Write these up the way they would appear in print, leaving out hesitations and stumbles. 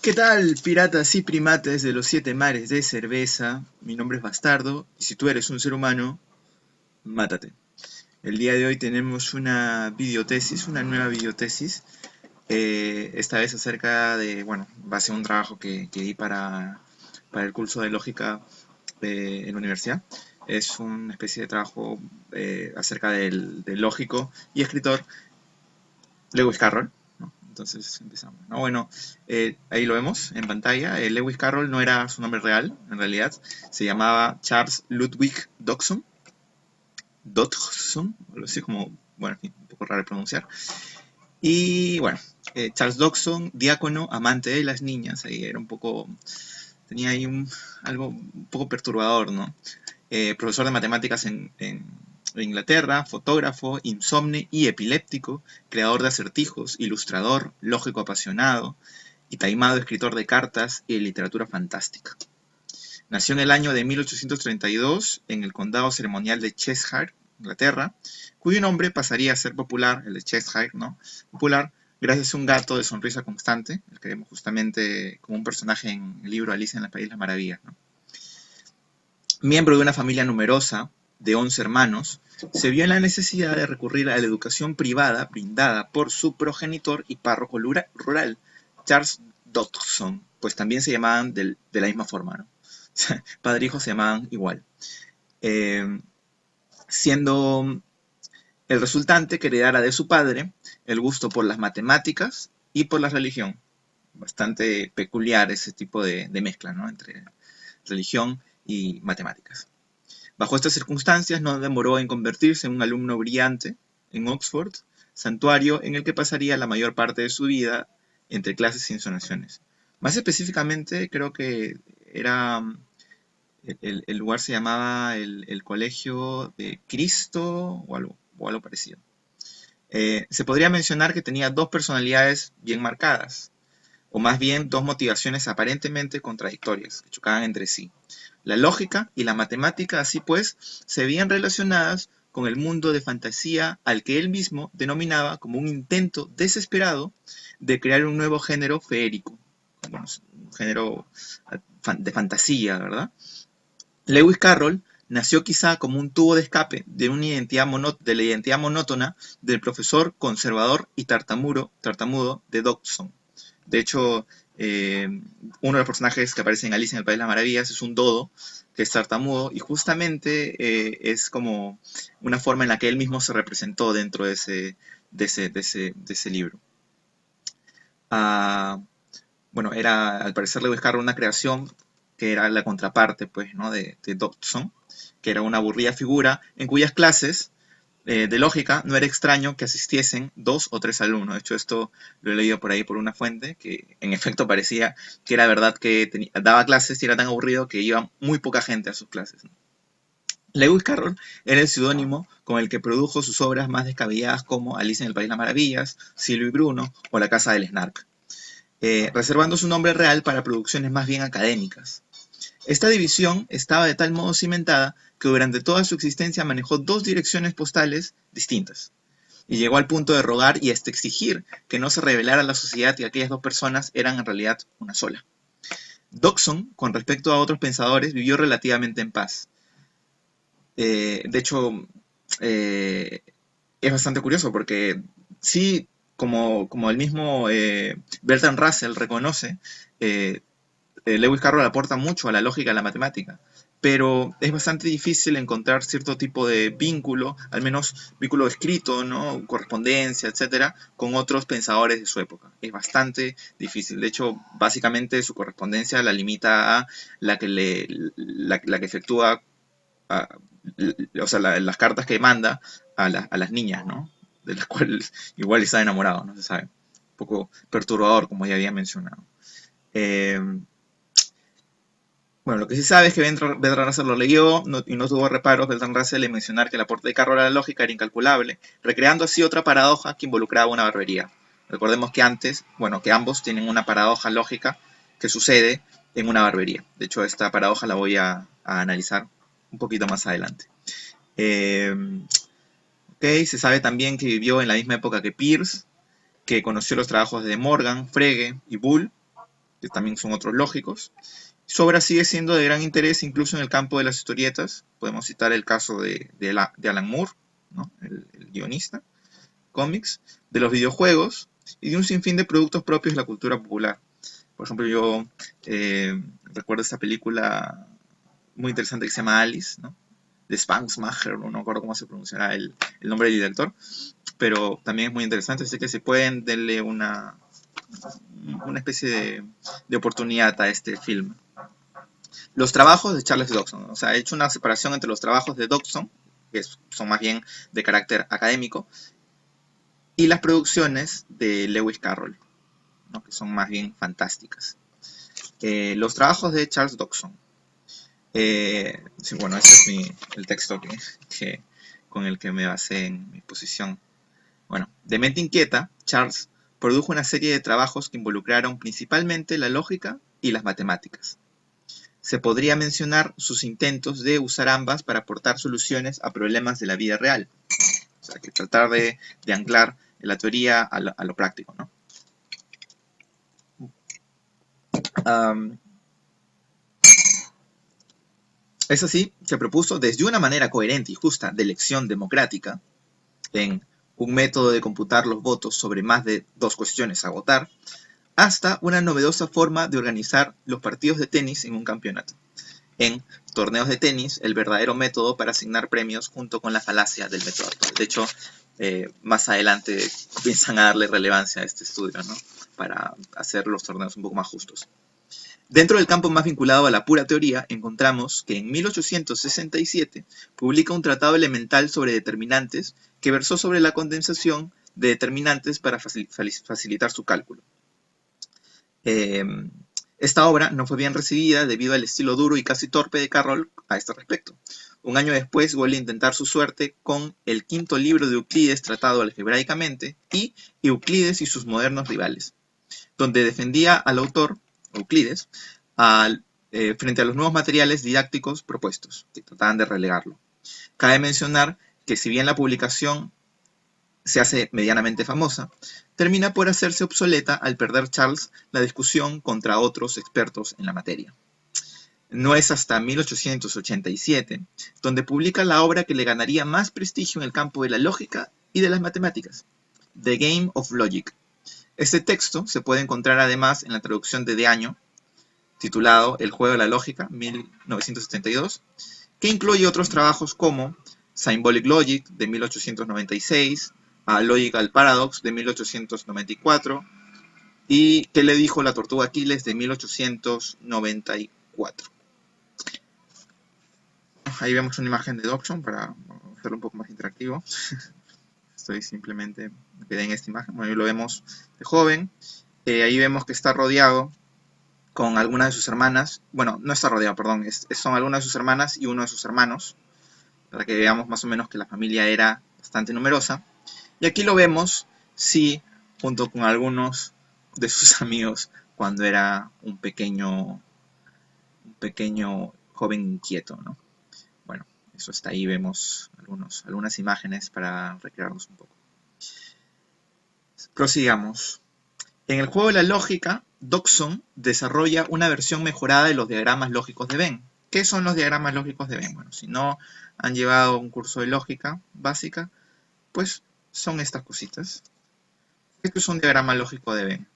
¿Qué tal, piratas y primates de los 7 mares de cerveza? Mi nombre es Bastardo, y si tú eres un ser humano, mátate. El día de hoy tenemos una videotesis, una nueva videotesis, esta vez acerca de, bueno, va a ser un trabajo que di para el curso de lógica en la universidad. Es una especie de trabajo acerca del lógico y escritor Lewis Carroll, ¿no? Entonces empezamos, ¿no? Bueno, ahí lo vemos en pantalla. Lewis Carroll no era su nombre real, en realidad. Se llamaba Charles Ludwig Dodgson. Dodgson, algo así como, bueno, en fin, un poco raro de pronunciar. Y bueno, Charles Dodgson, diácono, amante de las niñas, ahí era un poco, tenía ahí algo un poco perturbador, ¿no? Profesor de matemáticas en Inglaterra, fotógrafo, insomne y epiléptico, creador de acertijos, ilustrador, lógico apasionado y taimado escritor de cartas y de literatura fantástica. Nació en el año de 1832 en el condado ceremonial de Cheshire, Inglaterra, cuyo nombre pasaría a ser popular, el de Cheshire, ¿no? Popular gracias a un gato de sonrisa constante, el que vemos justamente como un personaje en el libro Alicia en el País de las Maravillas, ¿no? Miembro de una familia numerosa, de 11 hermanos, se vio en la necesidad de recurrir a la educación privada brindada por su progenitor y párroco rural, Charles Dodgson, pues también se llamaban de la misma forma, ¿no? Padre e hijo se llamaban igual. Eh, Siendo el resultante que heredara de su padre el gusto por las matemáticas y por la religión. Bastante peculiar ese tipo de mezcla, ¿no? Entre religión y matemáticas. Bajo estas circunstancias no demoró en convertirse en un alumno brillante en Oxford, santuario en el que pasaría la mayor parte de su vida entre clases y ensonaciones. Más específicamente, creo que era el lugar se llamaba el Colegio de Cristo o algo parecido. Se podría mencionar que tenía dos personalidades bien marcadas, o más bien dos motivaciones aparentemente contradictorias, que chocaban entre sí. La lógica y la matemática, así pues, se veían relacionadas con el mundo de fantasía al que él mismo denominaba como un intento desesperado de crear un nuevo género feérico, bueno, un género de fantasía, ¿verdad? Lewis Carroll nació quizá como un tubo de escape de la identidad monótona del profesor conservador y tartamudo de Dodgson. De hecho, uno de los personajes que aparece en Alicia en el País de las Maravillas es un dodo que es tartamudo y justamente es como una forma en la que él mismo se representó dentro de ese libro. Ah, bueno, era al parecer Lewis Carroll una creación que era la contraparte, pues, ¿no? de Dodgson, que era una aburrida figura en cuyas clases de lógica no era extraño que asistiesen 2 o 3 alumnos. De hecho, esto lo he leído por ahí por una fuente, que en efecto parecía que era verdad que daba clases y era tan aburrido que iba muy poca gente a sus clases, ¿no? Lewis Carroll era el seudónimo con el que produjo sus obras más descabelladas como Alicia en el País de las Maravillas, Cielo y Bruno o La Casa del Snark, reservando su nombre real para producciones más bien académicas. Esta división estaba de tal modo cimentada que durante toda su existencia manejó dos direcciones postales distintas, y llegó al punto de rogar y hasta exigir que no se revelara a la sociedad que aquellas dos personas eran en realidad una sola. Dodgson, con respecto a otros pensadores, vivió relativamente en paz. De hecho, eh, es bastante curioso porque sí, como el mismo Bertrand Russell reconoce, eh, Lewis Carroll aporta mucho a la lógica y a la matemática, pero es bastante difícil encontrar cierto tipo de vínculo, al menos vínculo escrito, ¿no? Correspondencia, etcétera, con otros pensadores de su época. Es bastante difícil. De hecho, básicamente su correspondencia la limita a la que efectúa, a, o sea, las cartas que manda a las niñas, ¿no? De las cuales igual está enamorado, no se sabe. Un poco perturbador, como ya había mencionado. Eh, Bueno, lo que sí sabe es que Bertrand Russell lo leyó y no tuvo reparos Bertrand Russell en mencionar que el aporte de Carroll a la lógica era incalculable, recreando así otra paradoja que involucraba una barbería. Recordemos que que ambos tienen una paradoja lógica que sucede en una barbería. De hecho, esta paradoja la voy a analizar un poquito más adelante. Eh, ok, se sabe también que vivió en la misma época que Peirce, que conoció los trabajos de Morgan, Frege y Boole, que también son otros lógicos. Su obra sigue siendo de gran interés incluso en el campo de las historietas. Podemos citar el caso de Alan Moore, ¿no? El guionista, cómics, de los videojuegos y de un sinfín de productos propios de la cultura popular. Por ejemplo, yo recuerdo esta película muy interesante que se llama Alice, ¿no? De Spangsmacher, no me acuerdo cómo se pronunciará el nombre del director, pero también es muy interesante, así que si pueden, denle una especie de oportunidad a este film. Los trabajos de Charles Dodgson, o sea, he hecho una separación entre los trabajos de Dodgson, que son más bien de carácter académico, y las producciones de Lewis Carroll, ¿no? Que son más bien fantásticas. Los trabajos de Charles Dodgson. Sí, bueno, ese es el texto con el que me basé en mi exposición. Bueno, de mente inquieta, Charles produjo una serie de trabajos que involucraron principalmente la lógica y las matemáticas. Se podría mencionar sus intentos de usar ambas para aportar soluciones a problemas de la vida real. O sea, que tratar de anclar la teoría a lo práctico, ¿no? Es así que propuso desde una manera coherente y justa de elección democrática, en un método de computar los votos sobre más de 2 cuestiones a votar, hasta una novedosa forma de organizar los partidos de tenis en un campeonato. En torneos de tenis, el verdadero método para asignar premios junto con la falacia del método actual. De hecho, más adelante piensan a darle relevancia a este estudio, ¿no? Para hacer los torneos un poco más justos. Dentro del campo más vinculado a la pura teoría, encontramos que en 1867 publica un tratado elemental sobre determinantes que versó sobre la condensación de determinantes para facilitar su cálculo. Esta obra no fue bien recibida debido al estilo duro y casi torpe de Carroll a este respecto. Un año después vuelve a intentar su suerte con el quinto libro de Euclides tratado algebraicamente y Euclides y sus modernos rivales, donde defendía al autor, Euclides, frente a los nuevos materiales didácticos propuestos, que trataban de relegarlo. Cabe mencionar que si bien la publicación se hace medianamente famosa, termina por hacerse obsoleta al perder Charles la discusión contra otros expertos en la materia. No es hasta 1887 donde publica la obra que le ganaría más prestigio en el campo de la lógica y de las matemáticas, The Game of Logic. Este texto se puede encontrar además en la traducción de año, titulado El juego de la lógica, 1972, que incluye otros trabajos como Symbolic Logic, de 1896, Logical Paradox, de 1894, y ¿Qué le dijo la tortuga a Aquiles?, de 1894. Ahí vemos una imagen de Dodgson para hacerlo un poco más interactivo. Estoy simplemente, me quedé en esta imagen. Bueno, ahí lo vemos de joven. Ahí vemos que está rodeado con algunas de sus hermanas. Bueno, no está rodeado, perdón. Son algunas de sus hermanas y uno de sus hermanos. Para que veamos más o menos que la familia era bastante numerosa. Y aquí lo vemos, sí, junto con algunos de sus amigos cuando era un pequeño joven inquieto, ¿no? Bueno, eso está ahí, vemos algunas imágenes para recrearnos un poco. Prosigamos. En el juego de la lógica, Dodgson desarrolla una versión mejorada de los diagramas lógicos de Venn. ¿Qué son los diagramas lógicos de Venn? Bueno, si no han llevado un curso de lógica básica, pues son estas cositas. Esto es un diagrama lógico de Venn.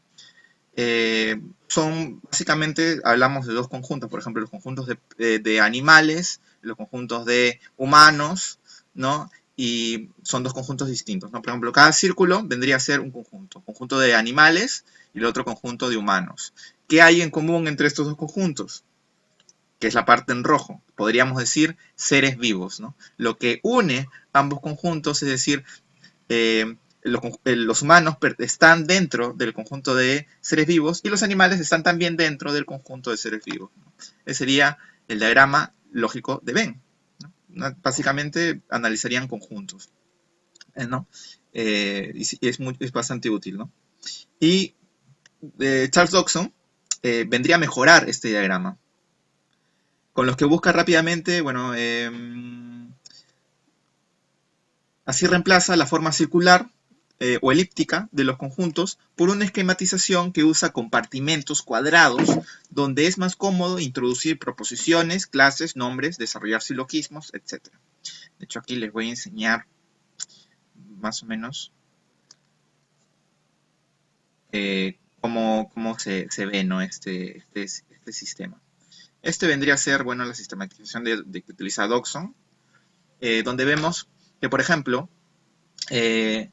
Básicamente, hablamos de dos conjuntos, por ejemplo, los conjuntos de animales, los conjuntos de humanos, ¿no? Y son dos conjuntos distintos, ¿no? Por ejemplo, cada círculo vendría a ser un conjunto de animales y el otro conjunto de humanos. ¿Qué hay en común entre estos dos conjuntos? Que es la parte en rojo. Podríamos decir seres vivos, ¿no? Lo que une ambos conjuntos, es decir, los humanos están dentro del conjunto de seres vivos y los animales están también dentro del conjunto de seres vivos, ¿no? Ese sería el diagrama lógico de Venn, ¿no? Básicamente analizarían conjuntos, ¿no? Y es bastante útil, ¿no? Y Charles Dodgson vendría a mejorar este diagrama, con los que busca rápidamente, bueno, así reemplaza la forma circular o elíptica de los conjuntos por una esquematización que usa compartimentos cuadrados donde es más cómodo introducir proposiciones, clases, nombres, desarrollar silogismos, etc. De hecho, aquí les voy a enseñar más o menos cómo se ve, ¿no? este sistema. Este vendría a ser, bueno, la sistematización de que utiliza Dodson, donde vemos que, por ejemplo, se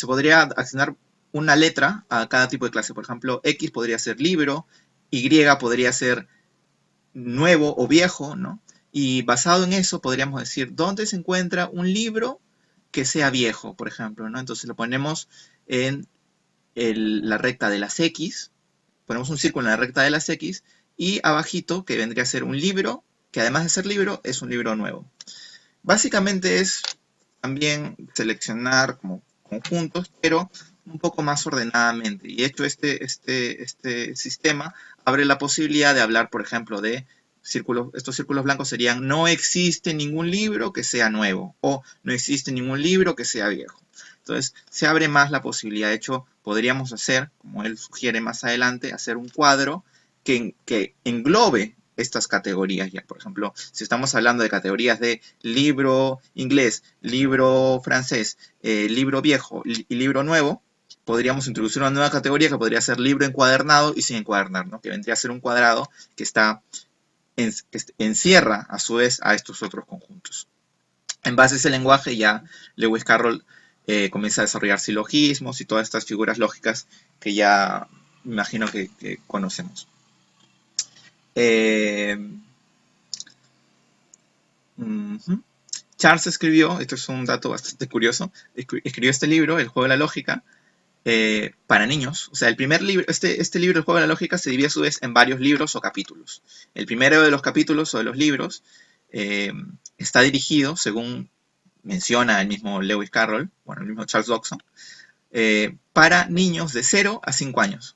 podría asignar una letra a cada tipo de clase. Por ejemplo, X podría ser libro, Y podría ser nuevo o viejo, ¿no? Y basado en eso podríamos decir, ¿dónde se encuentra un libro que sea viejo, por ejemplo, ¿no? Entonces lo ponemos en la recta de las X, ponemos un círculo en la recta de las X, y abajito, que vendría a ser un libro, que además de ser libro, es un libro nuevo. Básicamente es también seleccionar como conjuntos, pero un poco más ordenadamente. Y de hecho este sistema abre la posibilidad de hablar, por ejemplo, de círculos. Estos círculos blancos serían: no existe ningún libro que sea nuevo, o no existe ningún libro que sea viejo. Entonces se abre más la posibilidad. De hecho, podríamos hacer, como él sugiere más adelante, hacer un cuadro que englobe estas categorías ya. Por ejemplo, si estamos hablando de categorías de libro inglés, libro francés, libro viejo y libro nuevo, podríamos introducir una nueva categoría que podría ser libro encuadernado y sin encuadernar, ¿no? Que vendría a ser un cuadrado que encierra a su vez a estos otros conjuntos. En base a ese lenguaje ya Lewis Carroll comienza a desarrollar silogismos y todas estas figuras lógicas que ya imagino que conocemos. Charles escribió, esto es un dato bastante curioso, escribió este libro, El juego de la lógica, para niños. O sea, el primer libro, este libro, El juego de la lógica, se divide a su vez en varios libros o capítulos. El primero de los capítulos o de los libros está dirigido, según menciona el mismo Lewis Carroll, bueno, el mismo Charles Dodson, para niños de 0 a 5 años.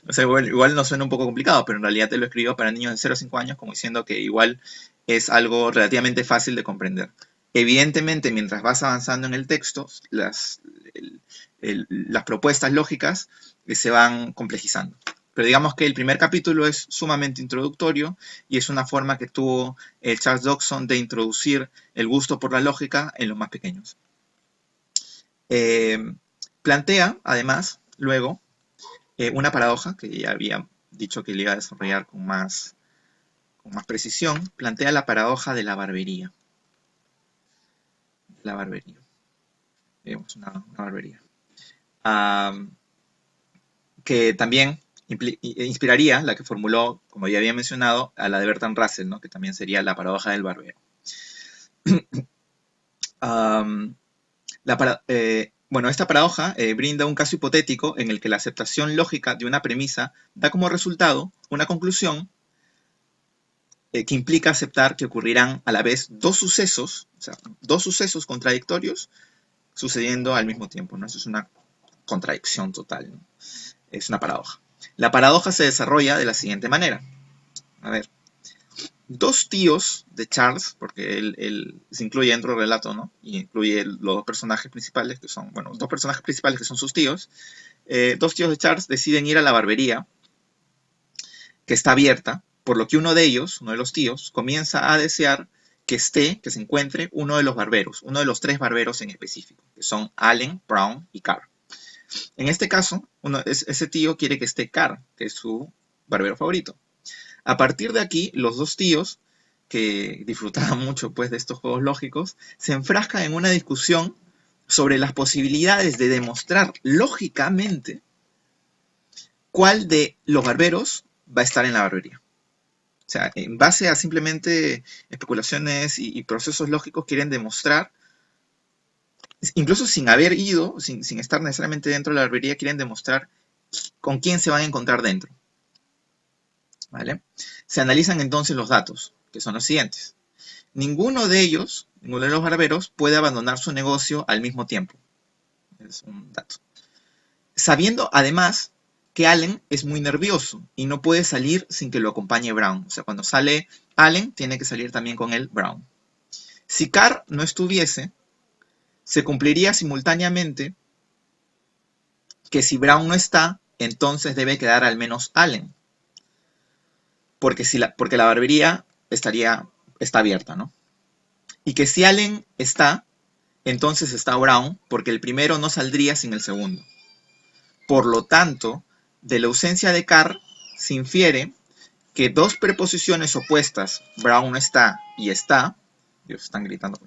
O sea, igual no suena un poco complicado, pero en realidad te lo escribió para niños de 0 a 5 años, como diciendo que igual es algo relativamente fácil de comprender. Evidentemente, mientras vas avanzando en el texto, las propuestas lógicas se van complejizando. Pero digamos que el primer capítulo es sumamente introductorio y es una forma que tuvo Charles Dodson de introducir el gusto por la lógica en los más pequeños. Plantea, además, luego, una paradoja que ya había dicho que le iba a desarrollar con más precisión. Plantea la paradoja de la barbería. La barbería. Vemos una barbería. Que también inspiraría la que formuló, como ya había mencionado, a la de Bertrand Russell, ¿no? Que también sería la paradoja del barbero. Bueno, esta paradoja brinda un caso hipotético en el que la aceptación lógica de una premisa da como resultado una conclusión que implica aceptar que ocurrirán a la vez dos sucesos contradictorios sucediendo al mismo tiempo, ¿no? Eso es una contradicción total, ¿no? Es una paradoja. La paradoja se desarrolla de la siguiente manera. A ver. Dos tíos de Charles, porque él se incluye dentro del relato, ¿no? Y incluye los dos personajes principales, que son, bueno, dos personajes principales que son sus tíos. Dos tíos de Charles deciden ir a la barbería, que está abierta, por lo que uno de los tíos, comienza a desear que se encuentre uno de los barberos, uno de los tres barberos en específico, que son Allen, Brown y Carr. En este caso, ese tío quiere que esté Carr, que es su barbero favorito. A partir de aquí, los dos tíos, que disfrutaban mucho pues, de estos juegos lógicos, se enfrascan en una discusión sobre las posibilidades de demostrar lógicamente cuál de los barberos va a estar en la barbería. O sea, en base a simplemente especulaciones y procesos lógicos, quieren demostrar, incluso sin haber ido, sin estar necesariamente dentro de la barbería, quieren demostrar con quién se van a encontrar dentro. ¿Vale? Se analizan entonces los datos, que son los siguientes. Ninguno de los barberos, puede abandonar su negocio al mismo tiempo. Es un dato. Sabiendo, además, que Allen es muy nervioso y no puede salir sin que lo acompañe Brown. O sea, cuando sale Allen, tiene que salir también con él Brown. Si Carr no estuviese, se cumpliría simultáneamente que si Brown no está, entonces debe quedar al menos Allen, porque la barbería está abierta, ¿no? Y que si Allen está, entonces está Brown, porque el primero no saldría sin el segundo. Por lo tanto, de la ausencia de Carr se infiere que dos preposiciones opuestas, Brown no está y está, Dios, están gritando.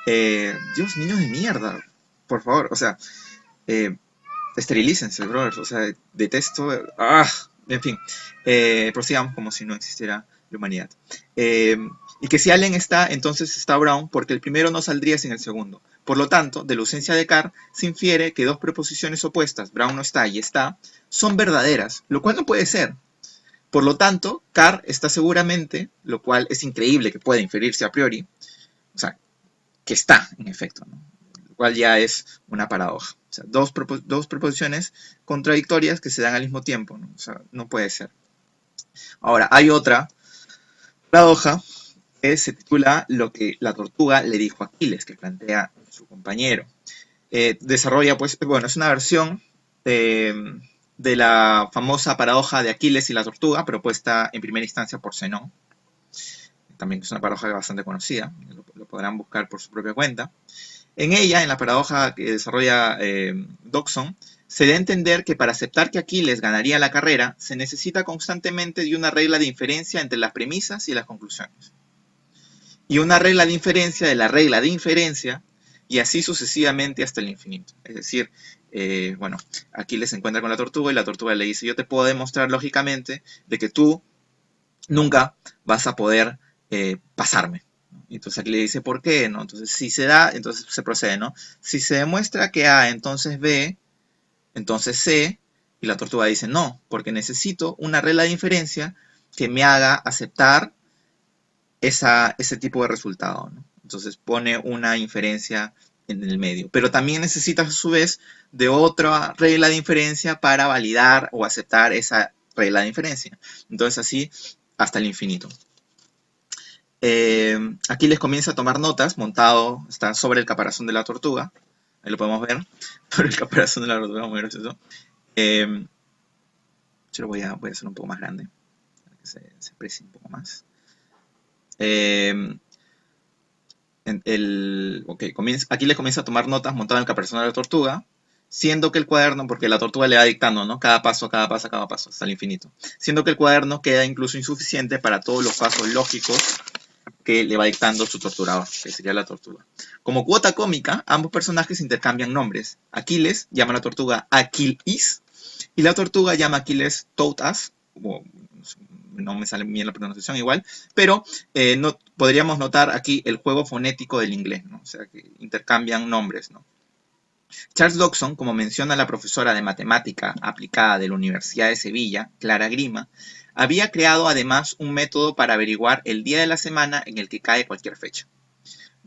Dios, niños de mierda, por favor, o sea, eh, esterilícense, brothers, o sea, detesto, en fin, prosigamos como si no existiera la humanidad. Y que si Allen está, entonces está Brown, porque el primero no saldría sin el segundo. Por lo tanto, de la ausencia de Carr, se infiere que dos preposiciones opuestas, Brown no está y está, son verdaderas, lo cual no puede ser. Por lo tanto, Carr está seguramente, lo cual es increíble que pueda inferirse a priori, o sea, que está, en efecto, ¿no? Lo cual ya es una paradoja. O sea, dos proposiciones contradictorias que se dan al mismo tiempo, ¿no? O sea, no puede ser. Ahora, hay otra paradoja que se titula Lo que la tortuga le dijo a Aquiles, que plantea su compañero. Desarrolla, pues, bueno, es una versión de la famosa paradoja de Aquiles y la tortuga, propuesta en primera instancia por Zenón. También es una paradoja bastante conocida, lo podrán buscar por su propia cuenta. En ella, en la paradoja que desarrolla Dodson, se da a entender que para aceptar que Aquiles ganaría la carrera, se necesita constantemente de una regla de inferencia entre las premisas y las conclusiones. Y una regla de inferencia de la regla de inferencia, y así sucesivamente hasta el infinito. Es decir, bueno, Aquiles se encuentra con la tortuga y la tortuga le dice, yo te puedo demostrar lógicamente de que tú nunca vas a poder pasarme. Y entonces aquí le dice, ¿por qué? ¿No? Entonces, si se da, entonces se procede, ¿no? Si se demuestra que A, entonces B, entonces C, y la tortuga dice, no, porque necesito una regla de inferencia que me haga aceptar ese tipo de resultado, ¿no? Entonces pone una inferencia en el medio. Pero también necesitas a su vez de otra regla de inferencia para validar o aceptar esa regla de inferencia. Entonces así hasta el infinito. Aquí les comienza a tomar notas, montado, está sobre el caparazón de la tortuga. Ahí lo podemos ver, sobre el caparazón de la tortuga, muy gracioso. Yo lo voy a hacer un poco más grande, para que se aprecie un poco más. Aquí les comienza a tomar notas montado en el caparazón de la tortuga, siendo que el cuaderno, porque la tortuga le va dictando, ¿no? Cada paso, hasta el infinito. Siendo que el cuaderno queda incluso insuficiente para todos los pasos lógicos que le va dictando su torturador, que sería la tortuga. Como cuota cómica, ambos personajes intercambian nombres. Aquiles llama a la tortuga Aquilis y la tortuga llama a Aquiles Toutas, no me sale bien la pronunciación igual, pero podríamos notar aquí el juego fonético del inglés, ¿no? O sea, que intercambian nombres, ¿no? Charles Dodson, como menciona la profesora de matemática aplicada de la Universidad de Sevilla, Clara Grima, había creado además un método para averiguar el día de la semana en el que cae cualquier fecha.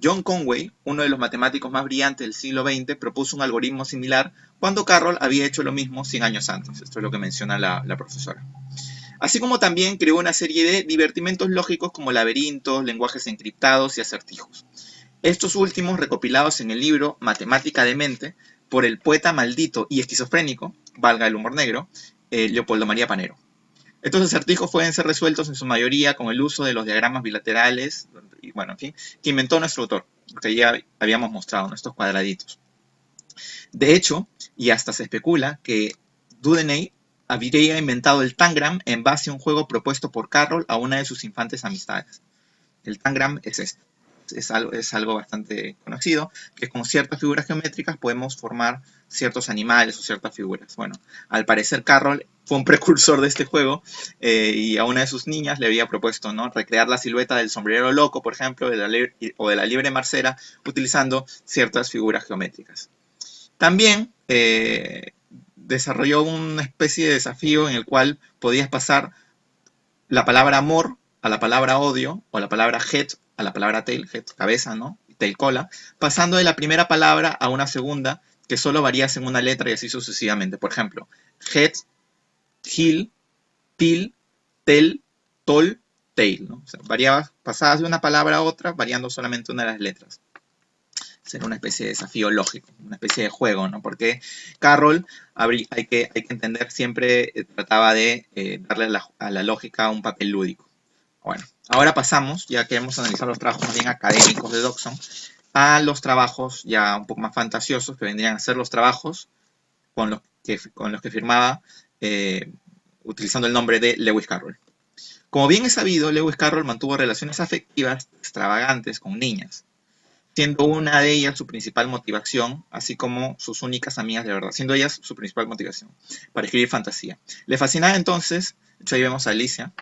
John Conway, uno de los matemáticos más brillantes del siglo XX, propuso un algoritmo similar cuando Carroll había hecho lo mismo 100 años antes. Esto es lo que menciona la profesora. Así como también creó una serie de divertimentos lógicos como laberintos, lenguajes encriptados y acertijos. Estos últimos recopilados en el libro Matemática de Mente por el poeta maldito y esquizofrénico, valga el humor negro, Leopoldo María Panero. Estos acertijos pueden ser resueltos en su mayoría con el uso de los diagramas bilaterales, y bueno, en fin, que inventó nuestro autor, que ya habíamos mostrado, ¿no? Estos cuadraditos. De hecho, y hasta se especula que Dudeney habría inventado el tangram en base a un juego propuesto por Carroll a una de sus infantes amistades. El tangram es esto. Es algo bastante conocido, que con ciertas figuras geométricas podemos formar ciertos animales o ciertas figuras. Bueno, al parecer Carroll fue un precursor de este juego y a una de sus niñas le había propuesto, ¿no?, recrear la silueta del sombrero loco, por ejemplo, o de la liebre marcera, utilizando ciertas figuras geométricas. También desarrolló una especie de desafío en el cual podías pasar la palabra amor a la palabra odio, o la palabra head a la palabra tail, head, cabeza, ¿no? Tail, cola, pasando de la primera palabra a una segunda que solo varía en una letra y así sucesivamente. Por ejemplo, head, heel, til, tel, tol, tail, ¿no? O sea, pasabas de una palabra a otra variando solamente una de las letras. Será una especie de desafío lógico, una especie de juego, ¿no? Porque Carroll, hay que entender, siempre trataba de darle a la lógica un papel lúdico. Bueno, ahora pasamos, ya que hemos analizado los trabajos más bien académicos de Dodgson, a los trabajos ya un poco más fantasiosos, que vendrían a ser los trabajos con los que firmaba utilizando el nombre de Lewis Carroll. Como bien es sabido, Lewis Carroll mantuvo relaciones afectivas extravagantes con niñas, siendo una de ellas su principal motivación, así como sus únicas amigas de verdad, siendo ellas su principal motivación para escribir fantasía. Le fascinaba entonces, de hecho ahí vemos a Alicia,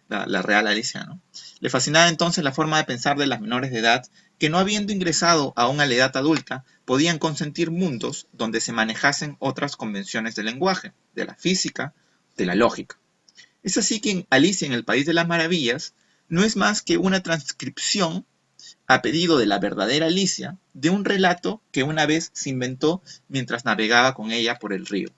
la real Alicia, ¿no? Le fascinaba entonces la forma de pensar de las menores de edad que, no habiendo ingresado aún a la edad adulta, podían consentir mundos donde se manejasen otras convenciones del lenguaje, de la física, de la lógica. Es así que en Alicia en el País de las Maravillas no es más que una transcripción a pedido de la verdadera Alicia de un relato que una vez se inventó mientras navegaba con ella por el río.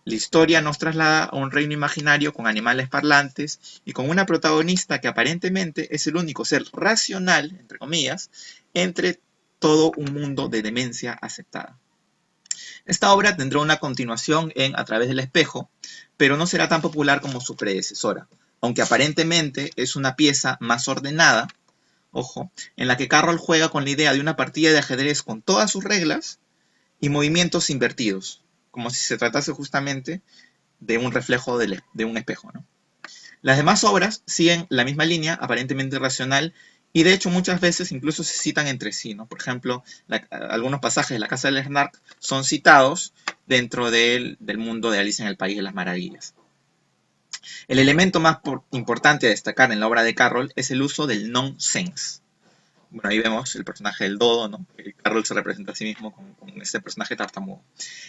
La historia nos traslada a un reino imaginario con animales parlantes y con una protagonista que aparentemente es el único ser racional, entre comillas, entre todo un mundo de demencia aceptada. Esta obra tendrá una continuación en A través del espejo, pero no será tan popular como su predecesora, aunque aparentemente es una pieza más ordenada, ojo, en la que Carroll juega con la idea de una partida de ajedrez con todas sus reglas y movimientos invertidos, como si se tratase justamente de un reflejo de un espejo, ¿no? Las demás obras siguen la misma línea, aparentemente racional, y de hecho muchas veces incluso se citan entre sí, ¿no? Por ejemplo, algunos pasajes de La Casa del Snark son citados dentro del mundo de Alicia en el País de las Maravillas. El elemento más importante a destacar en la obra de Carroll es el uso del nonsense. Bueno, ahí vemos el personaje del dodo, ¿no? Carroll se representa a sí mismo con este personaje tartamudo.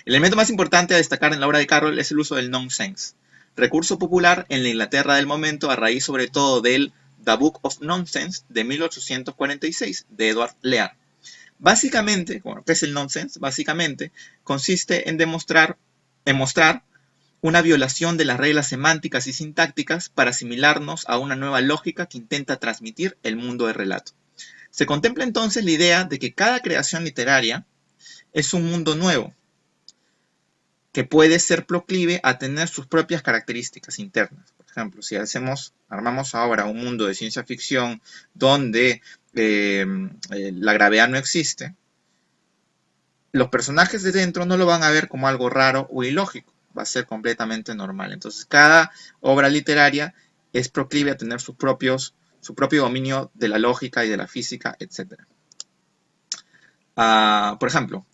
El elemento más importante a destacar en la obra de Carroll es el uso del nonsense, recurso popular en la Inglaterra del momento a raíz sobre todo del The Book of Nonsense de 1846 de Edward Lear. Básicamente, bueno, ¿qué es el nonsense? Básicamente consiste en mostrar una violación de las reglas semánticas y sintácticas para asimilarnos a una nueva lógica que intenta transmitir el mundo del relato. Se contempla entonces la idea de que cada creación literaria es un mundo nuevo, que puede ser proclive a tener sus propias características internas. Por ejemplo, si armamos ahora un mundo de ciencia ficción donde la gravedad no existe, los personajes de dentro no lo van a ver como algo raro o ilógico, va a ser completamente normal. Entonces, cada obra literaria es proclive a tener su propio dominio de la lógica y de la física, etc. Por ejemplo,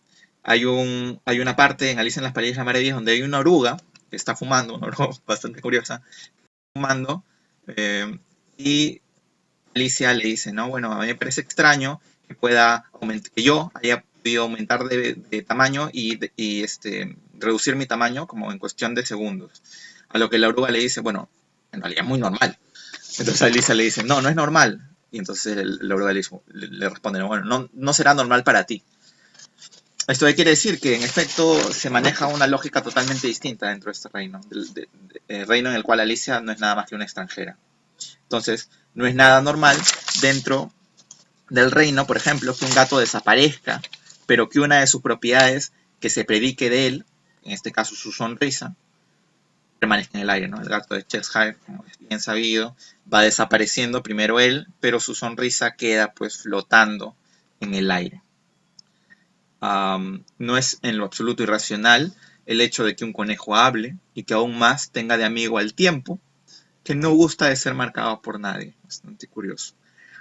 hay una parte en Alicia en las País de las Maravillas donde hay una oruga que está fumando, una oruga bastante curiosa, fumando, y Alicia le dice, no, bueno, a mí me parece extraño que yo haya podido aumentar de tamaño y reducir mi tamaño como en cuestión de segundos. A lo que la oruga le dice, bueno, en realidad es muy normal. Entonces Alicia le dice, no, no es normal. Y entonces la oruga le responde, bueno, no será normal para ti. Esto quiere decir que en efecto se maneja una lógica totalmente distinta dentro de este reino, el reino en el cual Alicia no es nada más que una extranjera. Entonces, no es nada normal dentro del reino, por ejemplo, que un gato desaparezca, pero que una de sus propiedades que se predique de él, en este caso su sonrisa, permanezca en el aire, ¿no? El gato de Cheshire, como es bien sabido, va desapareciendo primero él, pero su sonrisa queda pues flotando en el aire. No es en lo absoluto irracional el hecho de que un conejo hable y que aún más tenga de amigo al tiempo, que no gusta de ser marcado por nadie. Bastante curioso.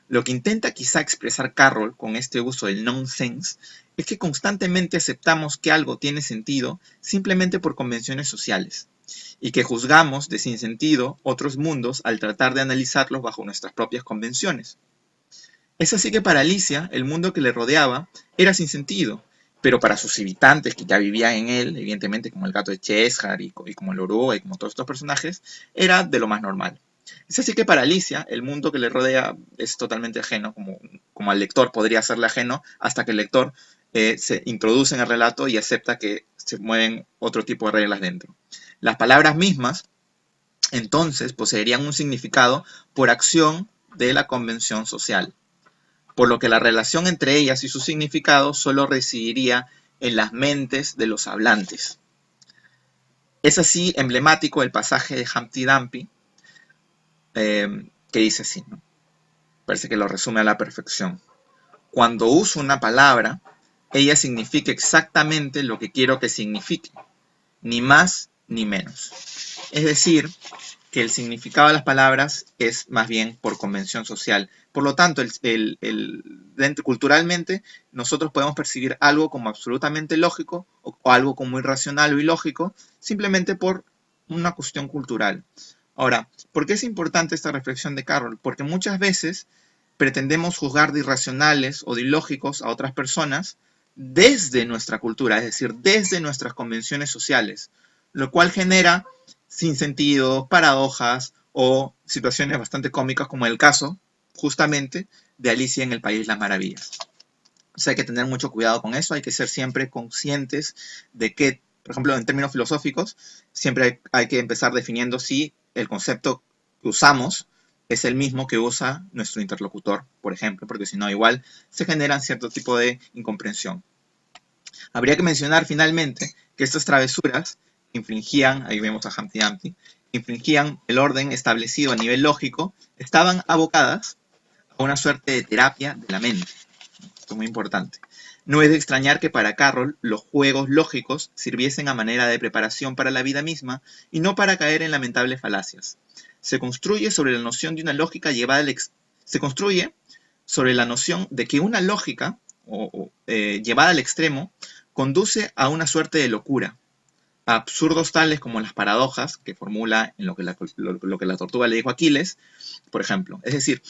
Lo que intenta quizá expresar Carroll con este uso del nonsense es que constantemente aceptamos que algo tiene sentido simplemente por convenciones sociales y que juzgamos de sinsentido otros mundos al tratar de analizarlos bajo nuestras propias convenciones. Es así que para Alicia el mundo que le rodeaba era sin sentido, pero para sus habitantes que ya vivían en él, evidentemente como el gato de Cheshire y como el oruga y como todos estos personajes, era de lo más normal. Es así que para Alicia el mundo que le rodea es totalmente ajeno, como al lector podría serle ajeno, hasta que el lector se introduce en el relato y acepta que se mueven otro tipo de reglas dentro. Las palabras mismas, entonces, poseerían un significado por acción de la convención social. por lo que la relación entre ellas y su significado solo residiría en las mentes de los hablantes. Es así emblemático el pasaje de Humpty Dumpty, que dice así, ¿no? Parece que lo resume a la perfección. Cuando uso una palabra, ella significa exactamente lo que quiero que signifique, ni más ni menos. Es decir, que el significado de las palabras es más bien por convención social. Por lo tanto, culturalmente, nosotros podemos percibir algo como absolutamente lógico o algo como irracional o ilógico, simplemente por una cuestión cultural. Ahora, ¿por qué es importante esta reflexión de Carroll? Porque muchas veces pretendemos juzgar de irracionales o de ilógicos a otras personas desde nuestra cultura, es decir, desde nuestras convenciones sociales, lo cual genera sinsentidos, paradojas o situaciones bastante cómicas, como el caso, justamente, de Alicia en el País de las Maravillas. O sea, hay que tener mucho cuidado con eso, hay que ser siempre conscientes de que, por ejemplo, en términos filosóficos, siempre hay que empezar definiendo si el concepto que usamos es el mismo que usa nuestro interlocutor, por ejemplo, porque si no, igual se generan cierto tipo de incomprensión. Habría que mencionar finalmente que estas travesuras infringían, ahí vemos a Humpty Dumpty, infringían el orden establecido a nivel lógico, estaban abocadas a una suerte de terapia de la mente. Esto es muy importante. No es de extrañar que para Carroll los juegos lógicos sirviesen a manera de preparación para la vida misma y no para caer en lamentables falacias. Se construye sobre la noción de una lógica llevada se construye sobre la noción de que una lógica llevada al extremo conduce a una suerte de locura, a absurdos tales como las paradojas que formula en lo que la tortuga le dijo a Aquiles, por ejemplo. Es decir,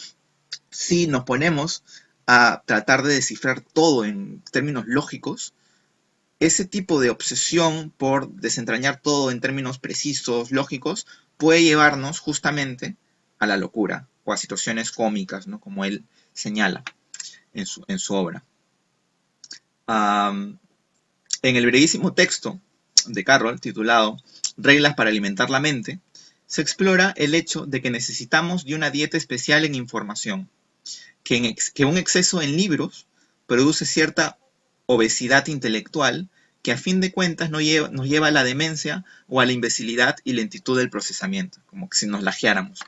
si nos ponemos a tratar de descifrar todo en términos lógicos, ese tipo de obsesión por desentrañar todo en términos precisos, lógicos, puede llevarnos justamente a la locura o a situaciones cómicas, ¿no? Como él señala en su obra. En el brevísimo texto de Carroll, titulado Reglas para alimentar la mente, se explora el hecho de que necesitamos de una dieta especial en información, que un exceso en libros produce cierta obesidad intelectual que a fin de cuentas nos lleva a la demencia o a la imbecilidad y lentitud del procesamiento, como que si nos lajeáramos.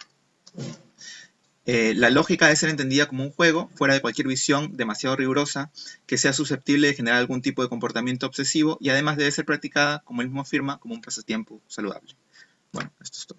La lógica debe ser entendida como un juego, fuera de cualquier visión demasiado rigurosa, que sea susceptible de generar algún tipo de comportamiento obsesivo y además debe ser practicada, como él mismo afirma, como un pasatiempo saludable. Bueno, esto es todo.